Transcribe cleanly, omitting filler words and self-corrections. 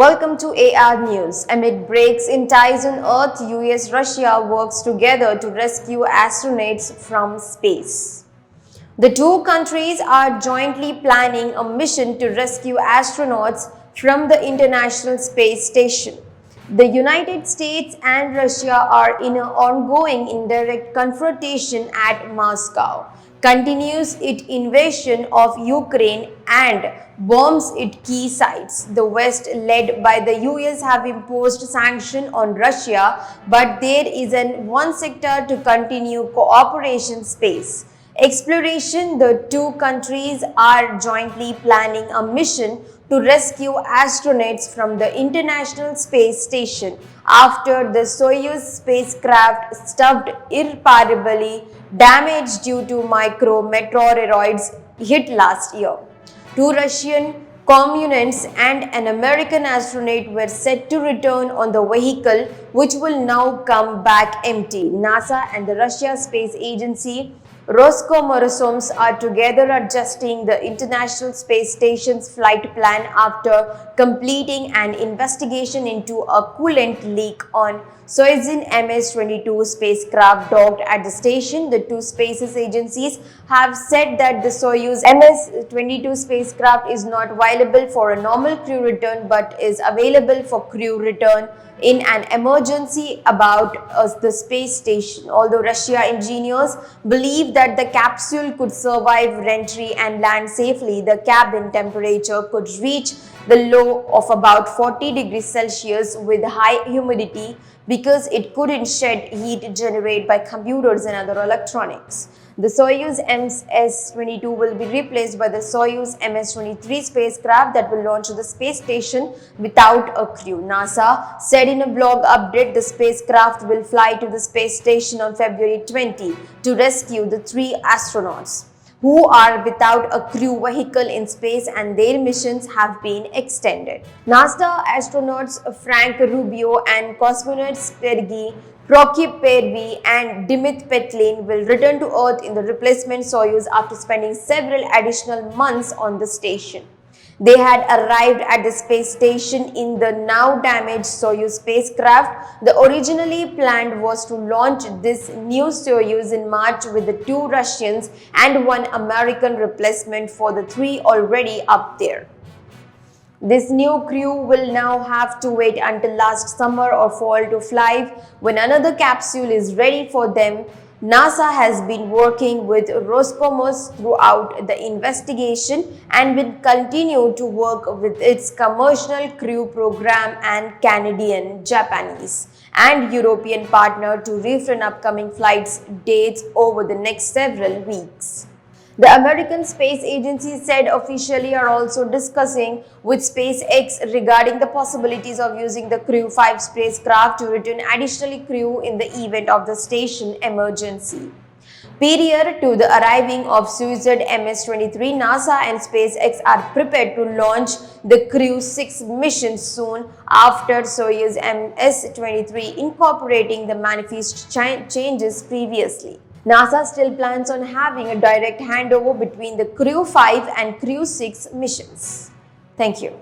Welcome to AR News. Amid breaks in ties on Earth, US-Russia works together to rescue astronauts from space. The two countries are jointly planning a mission to rescue astronauts from the International Space Station. The United States and Russia are in an ongoing indirect confrontation at Moscow continues its invasion of Ukraine and bombs its key sites. The West, led by the US, have imposed sanctions on Russia, but there is one sector to continue cooperation space. Exploration. The two countries are jointly planning a mission to rescue astronauts from the International Space Station after the Soyuz spacecraft suffered irreparably damage due to micrometeoroids hit last year. Two Russian communists and an American astronaut were set to return on the vehicle, which will now come back empty. NASA and the Russia Space Agency Roscosmos are together adjusting the International Space Station's flight plan after completing an investigation into a coolant leak on Soyuz MS-22 spacecraft docked at the station. The two space agencies have said that the Soyuz MS-22 spacecraft is not viable for a normal crew return but is available for crew return in an emergency about the space station. Although Russia engineers believe that the capsule could survive re-entry and land safely, the cabin temperature could reach the low of about 40 degrees Celsius with high humidity because it couldn't shed heat generated by computers and other electronics. The Soyuz MS-22 will be replaced by the Soyuz MS-23 spacecraft that will launch to the space station without a crew. NASA said in a blog update the spacecraft will fly to the space station on February 20 to rescue the three astronauts who are without a crew vehicle in space, and their missions have been extended. NASA astronauts Frank Rubio and cosmonauts Sergei Prokopyev and Dmitry Petlin will return to Earth in the replacement Soyuz after spending several additional months on the station. They had arrived at the space station in the now damaged Soyuz spacecraft. The originally planned was to launch this new Soyuz in March with the two Russians and one American replacement for the three already up there. This new crew will now have to wait until last summer or fall to fly when another capsule is ready for them. NASA has been working with Roscosmos throughout the investigation and will continue to work with its commercial crew program and Canadian, Japanese, and European partner to refine upcoming flights dates over the next several weeks. The American Space Agency said officially are also discussing with SpaceX regarding the possibilities of using the Crew 5 spacecraft to return additional crew in the event of the station emergency. Prior to the arriving of Soyuz MS-23, NASA and SpaceX are prepared to launch the Crew 6 mission soon after Soyuz MS-23, incorporating the manifest changes previously. NASA still plans on having a direct handover between the Crew 5 and Crew 6 missions. Thank you.